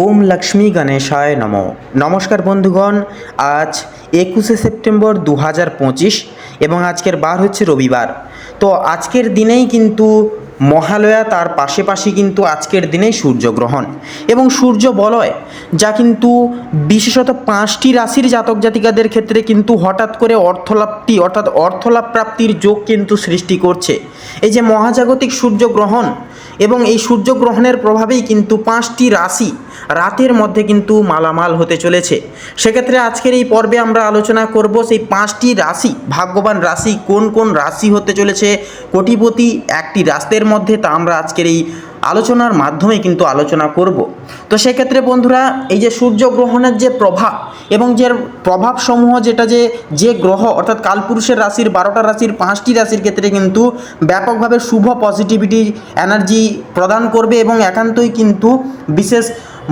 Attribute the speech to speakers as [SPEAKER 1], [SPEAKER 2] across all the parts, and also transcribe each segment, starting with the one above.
[SPEAKER 1] ওম লক্ষ্মী গণেশায় নমঃ। নমস্কার বন্ধুগণ, আজ 21শে সেপ্টেম্বর 2025 এবং আজকের বার হচ্ছে রবিবার। তো আজকের দিনেই কিন্তু মহালয়া, তার পাশাপাশি কিন্তু আজকের দিনেই সূর্যগ্রহণ এবং সূর্য বলয়, যা কিন্তু বিশেষত 5টি রাশির জাতক জাতিকাদের ক্ষেত্রে কিন্তু হঠাৎ করে অর্থলাভটি অর্থাৎ অর্থলাভ প্রাপ্তির যোগ কিন্তু সৃষ্টি করছে। এই যে মহাজাগতিক সূর্যগ্রহণ এবং এই সূর্যগ্রহণের প্রভাবেই কিন্তু 5টি রাশি রাতের মধ্যে কিন্তু মালামাল হতে চলেছে। সেক্ষেত্রে আজকের এই পর্বে আমরা আলোচনা করব সেই 5টি রাশি, ভাগ্যবান রাশি কোন কোন রাশি হতে চলেছে, কোটিপতি একটি রাশির মধ্যে, তা আমরা আজকের এই আলোচনার মাধ্যমে কিন্তু আলোচনা করব। তো সেক্ষেত্রে বন্ধুরা, এই যে সূর্যগ্রহণের যে প্রভাব এবং যে প্রভাবসমূহ, যেটা যে গ্রহ অর্থাৎ কালপুরুষের রাশির 12টা রাশির 5টি রাশির ক্ষেত্রে কিন্তু ব্যাপকভাবে শুভ পজিটিভিটি এনার্জি প্রদান করবে এবং একান্তই কিন্তু বিশেষ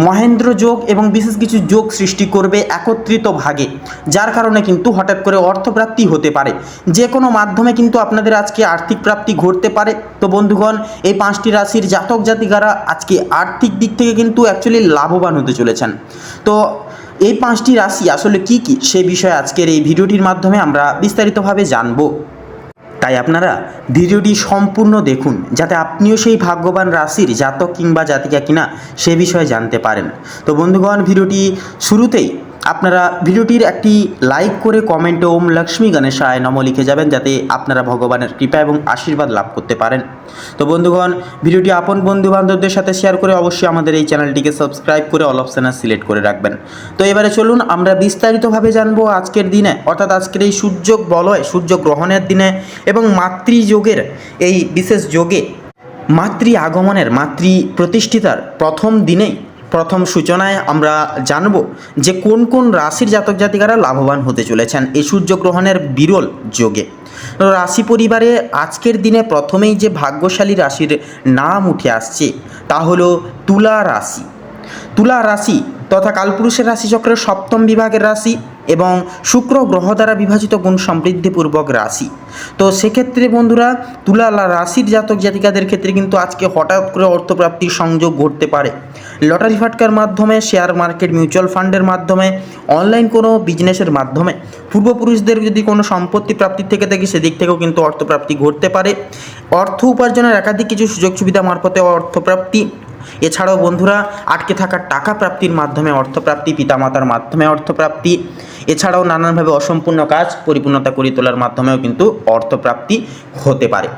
[SPEAKER 1] মহেন্দ্র যোগ এবং বিশেষ কিছু যোগ সৃষ্টি করবে একত্রিত ভাগে, যার কারণে কিন্তু হঠাৎ করে অর্থপ্রাপ্তি হতে পারে। যে কোনো মাধ্যমে কিন্তু আপনাদের আজকে আর্থিক প্রাপ্তি ঘটতে পারে। তো বন্ধুগণ, এই 5টি রাশির জাতক জাতিকারা আজকে আর্থিক দিক থেকে কিন্তু অ্যাকচুয়ালি লাভবান হতে চলেছেন। তো এই 5টি রাশি আসলে কি কি, সে বিষয়ে আজকের এই ভিডিওটির মাধ্যমে আমরা বিস্তারিতভাবে জানবো। তাই আপনারা ভিডিওটি সম্পূর্ণ দেখুন, যাতে আপনিও সেই ভাগ্যবান রাশির জাতক কিংবা জাতিকা কিনা সে বিষয়ে জানতে পারেন। তো বন্ধুগণ, ভিডিওটি শুরুতেই আপনারা ভিডিওটির একটি লাইক করে কমেন্টে ওম লক্ষ্মী গণেশায় নমঃ লিখে যাবেন, যাতে আপনারা ভগবানের কৃপা এবং আশীর্বাদ লাভ করতে পারেন। তো বন্ধুগণ, ভিডিওটি আপন বন্ধু বান্ধবদের সাথে শেয়ার করে অবশ্যই আমাদের এই চ্যানেলটিকে সাবস্ক্রাইব করে অল অপশানে সিলেক্ট করে রাখবেন। তো এবারে চলুন আমরা বিস্তারিতভাবে জানবো আজকের দিনে, অর্থাৎ আজকের এই সূর্য বলয় সূর্যগ্রহণের দিনে এবং মাতৃযোগের এই বিশেষ যোগে মাতৃ আগমনের, মাতৃ প্রতিষ্ঠিতার প্রথম দিনেই, প্রথম সূচনায় আমরা জানব যে কোন কোন রাশির জাতক জাতিকারা লাভবান হতে চলেছেন এই সূর্যগ্রহণের বিরল যোগে। রাশি পরিবারে আজকের দিনে প্রথমেই যে ভাগ্যশালী রাশির নাম উঠে আসছে তা হলো তুলা রাশি। তুলা রাশি তথা কালপুরুষের রাশিচক্রের 7ম বিভাগের রাশি এবং শুক্র গ্রহ দ্বারা বিভাজিত গুণ সমৃদ্ধিপূর্বক রাশি। তো সেক্ষেত্রে বন্ধুরা, তুলা রাশির জাতক জাতিকাদের ক্ষেত্রে কিন্তু আজকে হঠাৎ করে অর্থপ্রাপ্তির সংযোগ ঘটতে পারে। লটারি ফাটকার মাধ্যমে, শেয়ার মার্কেট, মিউচুয়াল ফান্ডের মাধ্যমে, অনলাইন কোনো বিজনেসের মাধ্যমে, পূর্বপুরুষদের যদি কোনো সম্পত্তি প্রাপ্তির থেকে থাকে সেদিক থেকেও কিন্তু অর্থপ্রাপ্তি ঘটতে পারে। অর্থ উপার্জনের একাধিক কিছু সুযোগ সুবিধা মারফতে অর্থপ্রাপ্তি, এছাড়াও বন্ধুরা আটকে থাকা টাকা প্রাপ্তির মাধ্যমে অর্থপ্রাপ্তি, পিতামাতার মাধ্যমে অর্থপ্রাপ্তি, এছাড়াও নানানভাবে অসম্পূর্ণ কাজ পরিপূর্ণতা করে তোলার মাধ্যমেও কিন্তু অর্থপ্রাপ্তি হতে পারে।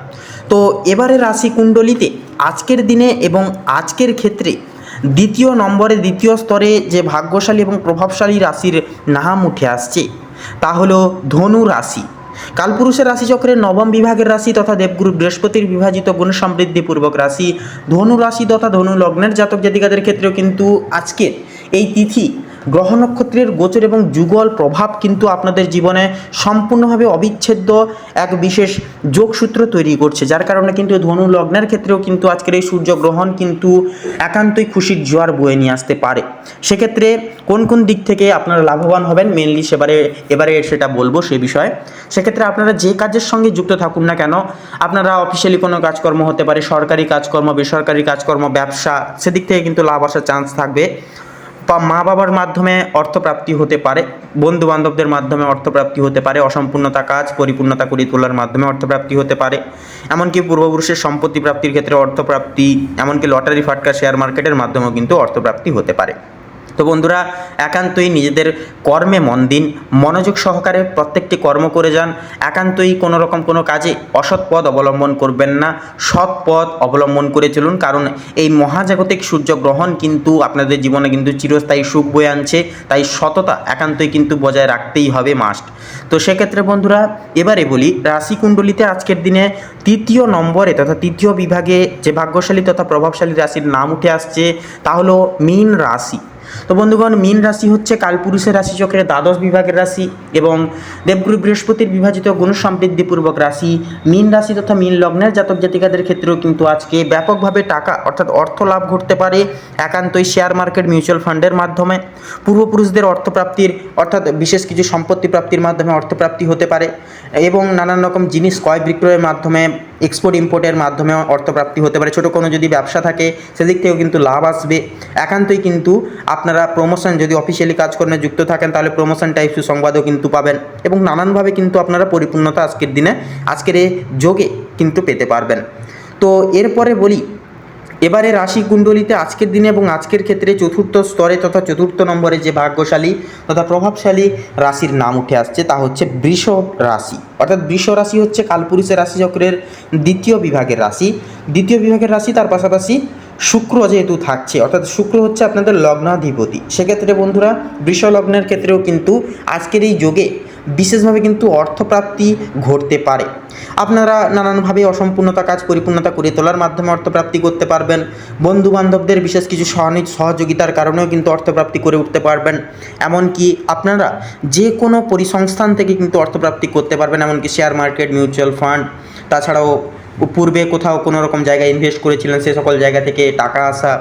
[SPEAKER 1] তো এবারে রাশি কুণ্ডলিতে আজকের দিনে এবং আজকের ক্ষেত্রে দ্বিতীয় নম্বরে, দ্বিতীয় স্তরে যে ভাগ্যশালী এবং প্রভাবশালী রাশির নাম উঠে আসছে তা হলো ধনু রাশি। কালপুরুষের রাশিচক্রের 9ম বিভাগের রাশি তথা দেবগুরু বৃহস্পতির বিভাজিত গুণ সমৃদ্ধিপূর্বক রাশি ধনু রাশি তথা ধনু লগ্নের জাতক জাতিকাদের ক্ষেত্রেও কিন্তু আজকের এই তিথি গ্রহ নক্ষত্রের গোচর এবং যুগল প্রভাব কিন্তু আপনাদের জীবনে সম্পূর্ণভাবে অবিচ্ছেদ্য এক বিশেষ যোগসূত্র তৈরি করছে, যার কারণে কিন্তু ধনু লগ্নের ক্ষেত্রেও কিন্তু আজকের এই সূর্যগ্রহণ কিন্তু একান্তই খুশির জোয়ার বয়ে নিয়ে আসতে পারে। সেক্ষেত্রে কোন কোন দিক থেকে আপনারা লাভবান হবেন মেনলি এবারে সেটা বলবো সে বিষয়ে। সেক্ষেত্রে আপনারা যে কাজের সঙ্গে যুক্ত থাকুন না কেন, আপনারা অফিসিয়ালি কোনো কাজকর্ম হতে পারে, সরকারি কাজকর্ম, বেসরকারি কাজকর্ম, ব্যবসা, সেদিক থেকে কিন্তু লাভ আসার চান্স থাকবে। বা মা বাবার মাধ্যমে অর্থপ্রাপ্তি হতে পারে, বন্ধু বান্ধবদের মাধ্যমে অর্থপ্রাপ্তি হতে পারে, অসম্পূর্ণতা কাজ পরিপূর্ণতা করে তোলার মাধ্যমে অর্থপ্রাপ্তি হতে পারে, এমনকি পূর্বপুরুষের সম্পত্তি প্রাপ্তির ক্ষেত্রে অর্থপ্রাপ্তি, এমনকি লটারি ফাটকা, শেয়ার মার্কেটের মাধ্যমেও কিন্তু অর্থপ্রাপ্তি হতে পারে। তো বন্ধুরা, একান্তই নিজেদের কর্মে মন দিন, মনোযোগ সহকারে প্রত্যেকটি কর্ম করে যান। একান্তই কোনো রকম কোনো কাজে অসৎ পথ অবলম্বন করবেন না, সৎ পথ অবলম্বন করে চলুন, কারণ এই মহাজাগতিক সূর্যগ্রহণ কিন্তু আপনাদের জীবনে কিন্তু চিরস্থায়ী সুখ বয়ে আনছে। তাই সততা একান্তই কিন্তু বজায় রাখতেই হবে, মাস্ট। তো সেক্ষেত্রে বন্ধুরা, এবারে বলি রাশি কুণ্ডলিতে আজকের দিনে 3য় নম্বরে তথা 3য় বিভাগে যে ভাগ্যশালী তথা প্রভাবশালী রাশির নাম উঠে আসছে তা হলো মীন রাশি। তো বন্ধুগণ, মীন রাশি হচ্ছে কালপুরুষের রাশিচক্রের 12ম বিভাগের রাশি এবং দেবগুরু বৃহস্পতির বিভাজিত গুণ সমৃদ্ধিপূর্বক রাশি। মীন রাশি তথা মীন লগ্নের জাতক জাতিকাদের ক্ষেত্রেও কিন্তু আজকে ব্যাপকভাবে টাকা অর্থাৎ অর্থ লাভ ঘটতে পারে একান্তই শেয়ার মার্কেট, মিউচুয়াল ফান্ডের মাধ্যমে। পূর্বপুরুষদের অর্থপ্রাপ্তির অর্থাৎ বিশেষ কিছু সম্পত্তি প্রাপ্তির মাধ্যমে অর্থপ্রাপ্তি হতে পারে এবং নানান রকম জিনিস ক্রয় বিক্রয়ের মাধ্যমে এক্সপোর্ট ইম্পোর্টের মাধ্যমে অর্থপ্রাপ্তি হতে পারে। ছোটো কোনো যদি ব্যবসা থাকে সেদিক থেকেও কিন্তু লাভ আসবে। একান্তই কিন্তু আপনারা প্রমোশন, যদি অফিসিয়ালি কাজকর্মে যুক্ত থাকেন তাহলে প্রমোশন টাইপ সুসংবাদও কিন্তু পাবেন এবং নানানভাবে কিন্তু আপনারা পরিপূর্ণতা আজকের দিনে, আজকের এই যোগে কিন্তু পেতে পারবেন। তো এরপরে বলি, এবারে রাশি কুণ্ডলিতে আজকের দিনে এবং আজকের ক্ষেত্রে চতুর্থ স্তরে তথা চতুর্থ নম্বরে যে ভাগ্যশালী তথা প্রভাবশালী রাশির নাম উঠে আসছে তা হচ্ছে বৃষ রাশি। অর্থাৎ বৃষ রাশি হচ্ছে কালপুরুষের রাশিচক্রের দ্বিতীয় বিভাগের রাশি। তার পাশাপাশি শুক্র যেহেতু থাকছে, অর্থাৎ শুক্র হচ্ছে আপনাদের লগ্নাধিপতি, সেক্ষেত্রে বন্ধুরা বৃষ লগ্নের ক্ষেত্রেও কিন্তু আজকের এই যোগে বিশেষভাবে কিন্তু অর্থপ্রাপ্তি ঘটতে পারে। আপনারা নানানভাবে অসম্পূর্ণতা কাজ পরিপূর্ণতা করে তোলার মাধ্যমে অর্থপ্রাপ্তি করতে পারবেন। বন্ধু বান্ধবদের বিশেষ কিছু সহযোগিতার কারণেও কিন্তু অর্থপ্রাপ্তি করে উঠতে পারবেন। এমনকি আপনারা যে কোনো পরিসংস্থান থেকে কিন্তু অর্থপ্রাপ্তি করতে পারবেন, এমনকি শেয়ার মার্কেট, মিউচুয়াল ফান্ড, তাছাড়াও পূর্বে কোথাও কোনো রকম জায়গায় ইনভেস্ট করেছিলেন সে সকল জায়গা থেকে টাকা আসা,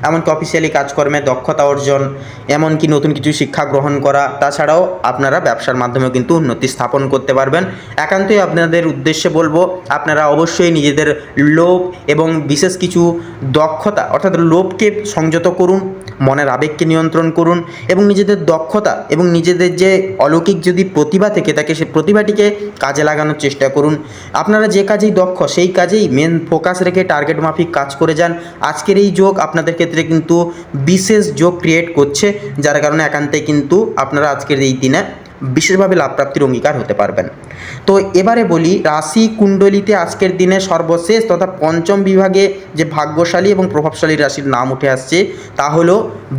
[SPEAKER 1] এমনকি অফিসিয়ালি কাজকর্মে দক্ষতা অর্জন, এমনকি নতুন কিছু শিক্ষা গ্রহণ করা, তাছাড়াও আপনারা ব্যবসার মাধ্যমেও কিন্তু উন্নতি স্থাপন করতে পারবেন। একান্তই আপনাদের উদ্দেশ্যে বলবো, আপনারা অবশ্যই নিজেদের লোভ এবং বিশেষ কিছু দক্ষতা, অর্থাৎ লোভকে সংযত করুন, মনের আবেগকে নিয়ন্ত্রণ করুন এবং নিজেদের দক্ষতা এবং নিজেদের যে অলৌকিক যদি প্রতিভা থেকে থাকে সেই প্রতিভাটিকে কাজে লাগানোর চেষ্টা করুন। আপনারা যে কাজেই দক্ষ সেই কাজেই মেন ফোকাস রেখে টার্গেট মাফিক কাজ করে যান। আজকের এই যোগ আপনাদের ক্ষেত্রে কিন্তু বিশেষ যোগ ক্রিয়েট করছে, যার কারণে একান্তে কিন্তু আপনারা আজকের এই দিনে বিশেষভাবে লাভপ্রাপ্তির অঙ্গীকার হতে পারবেন। তো এবারে বলি, রাশি কুণ্ডলিতে আজকের দিনে সর্বশেষ তথা পঞ্চম বিভাগে যে ভাগ্যশালী এবং প্রভাবশালী রাশির নাম উঠে আসছে তা হলো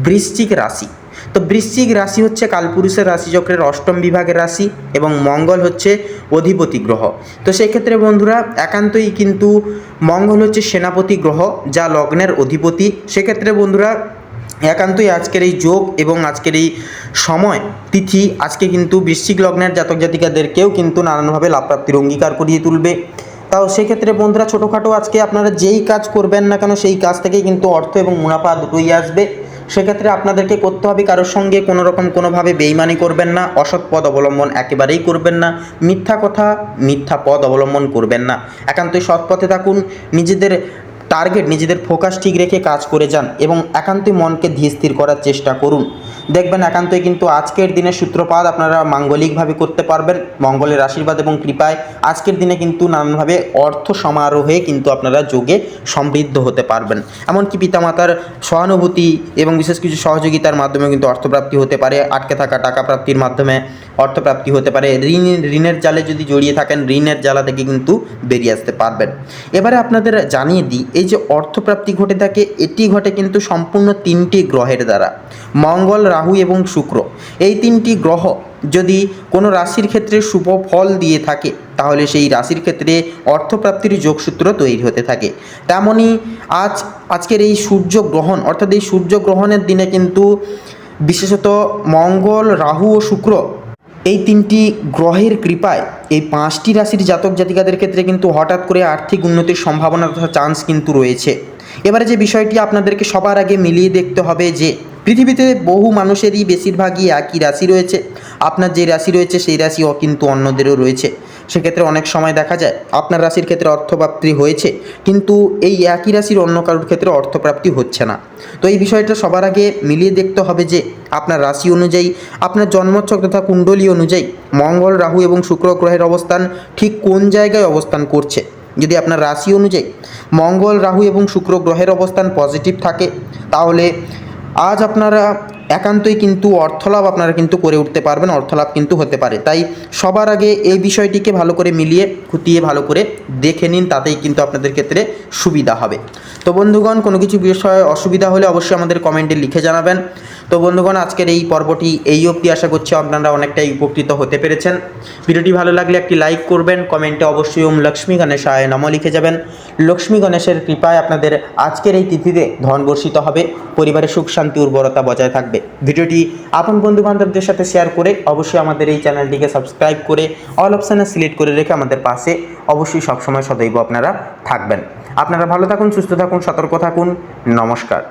[SPEAKER 1] বৃশ্চিক রাশি। তো বৃশ্চিক রাশি হচ্ছে কালপুরুষের রাশিচক্রের অষ্টম বিভাগের রাশি এবং মঙ্গল হচ্ছে অধিপতি গ্রহ। তো সেক্ষেত্রে বন্ধুরা একান্তই কিন্তু মঙ্গল হচ্ছে সেনাপতি গ্রহ, যা লগ্নের অধিপতি। সেক্ষেত্রে বন্ধুরা একান্তই আজকের এই যোগ এবং আজকের এই সময় তিথি আজকে কিন্তু বৃশ্চিক লগ্নের জাতক জাতিকাদেরকেও কিন্তু নানানভাবে লাভপ্রাপ্তির অঙ্গীকার করিয়ে তুলবে। তাও সেক্ষেত্রে বন্ধুরা ছোটোখাটো আজকে আপনারা যেই কাজ করবেন না কেন সেই কাজ থেকেই কিন্তু অর্থ এবং মুনাফা দুটোই আসবে। সেক্ষেত্রে আপনাদেরকে করতে হবে কারোর সঙ্গে কোনো রকম কোনোভাবে বেইমানি করবেন না, অসৎ পথ অবলম্বন একেবারেই করবেন না, মিথ্যা কথা মিথ্যা পথ অবলম্বন করবেন না। একান্তই সৎ পথে থাকুন, নিজেদের টার্গেট নিজেদের ফোকাস ঠিক রেখে কাজ করে যান এবং একান্তই মনকে ধীর স্থির করার চেষ্টা করুন। দেখবেন একান্তই কিন্তু আজকের দিনের সূত্রপাত আপনারা মাঙ্গলিকভাবে করতে পারবেন। মঙ্গলের আশীর্বাদ এবং কৃপায় আজকের দিনে কিন্তু নানানভাবে অর্থ সমারোহে কিন্তু আপনারা যোগে সমৃদ্ধ হতে পারবেন। এমনকি পিতামাতার সহানুভূতি এবং বিশেষ কিছু সহযোগিতার মাধ্যমে কিন্তু অর্থপ্রাপ্তি হতে পারে। আটকে থাকা টাকা প্রাপ্তির মাধ্যমে অর্থপ্রাপ্তি হতে পারে। ঋণের জালে যদি জড়িয়ে থাকেন ঋণের জালা থেকে কিন্তু বেরিয়ে আসতে পারবেন। এবারে আপনাদের জানিয়ে দিই, এই যে অর্থপ্রাপ্তি ঘটে থাকে এটি ঘটে কিন্তু সম্পূর্ণ তিনটি গ্রহের দ্বারা, মঙ্গল, রাহু এবং শুক্র। এই তিনটি গ্রহ যদি কোনো রাশির ক্ষেত্রে শুভ ফল দিয়ে থাকে তাহলে সেই রাশির ক্ষেত্রে অর্থপ্রাপ্তির যোগসূত্র তৈরি হতে থাকে। তেমনই আজকের এই সূর্যগ্রহণ, অর্থাৎ এই সূর্যগ্রহণের দিনে কিন্তু বিশেষত মঙ্গল, রাহু ও শুক্র এই তিনটি গ্রহের কৃপায় এই পাঁচটি রাশির জাতক জাতিকাদের ক্ষেত্রে কিন্তু হঠাৎ করে আর্থিক উন্নতির সম্ভাবনা তথা চান্স কিন্তু রয়েছে। এবারে যে বিষয়টি আপনাদেরকে সবার আগে মিলিয়ে দেখতে হবে যে পৃথিবীতে বহু মানুষেরই বেশিরভাগই একই রাশি রয়েছে। আপনার যে রাশি রয়েছে সেই রাশিও কিন্তু অন্যদেরও রয়েছে। সেক্ষেত্রে অনেক সময় দেখা যায় আপনার রাশির ক্ষেত্রে অর্থপ্রাপ্তি হয়েছে কিন্তু এই একই রাশির অন্য কারোর ক্ষেত্রে অর্থপ্রাপ্তি হচ্ছে না। তো এই বিষয়টা সবার আগে মিলিয়ে দেখতে হবে যে আপনার রাশি অনুযায়ী, আপনার জন্মছক তথা কুণ্ডলী অনুযায়ী মঙ্গল, রাহু এবং শুক্র গ্রহের অবস্থান ঠিক কোন জায়গায় অবস্থান করছে। যদি আপনার রাশি অনুযায়ী মঙ্গল, রাহু এবং শুক্র গ্রহের অবস্থান পজিটিভ থাকে তাহলে আজ আপনারা একান্তই কিন্তু অর্থলাভ আপনারা কিন্তু করে উঠতে পারবেন, অর্থলাভ কিন্তু হতে পারে। তাই সবার আগে এই বিষয়টিকে ভালো করে মিলিয়ে খুঁটিয়ে ভালো করে দেখে নিন, তাতেই কিন্তু আপনাদের ক্ষেত্রে সুবিধা হবে। তো বন্ধুগণ, কোনো কিছু বিষয়ে অসুবিধা হলে অবশ্যই আমাদের কমেন্টে লিখে জানাবেন। তো বন্ধুগণ, আজকের এই পর্বটি এই অবধি, আশা করছি আপনারা অনেকটাই উপকৃত হতে পেরেছেন। ভিডিওটি ভালো লাগলে একটি লাইক করবেন, কমেন্টে অবশ্যই ওম লক্ষ্মী গণেশায় নমঃ লিখে যাবেন। লক্ষ্মী গণেশের কৃপায় আপনাদের আজকের এই তিথিতে ধন বর্ষিত হবে, পরিবারের সুখ শান্তি উর্বরতা বজায় থাকবে। ভিডিওটি আপন বন্ধু বান্ধবদের সাথে শেয়ার করে অবশ্যই আমাদের এই চ্যানেলটিকে সাবস্ক্রাইব করে অল অপশানে সিলেক্ট করে রেখে আমাদের পাশে অবশ্যই সবসময় সদৈব আপনারা থাকবেন। আপনারা ভালো থাকুন, সুস্থ থাকুন, সতর্ক থাকুন। নমস্কার।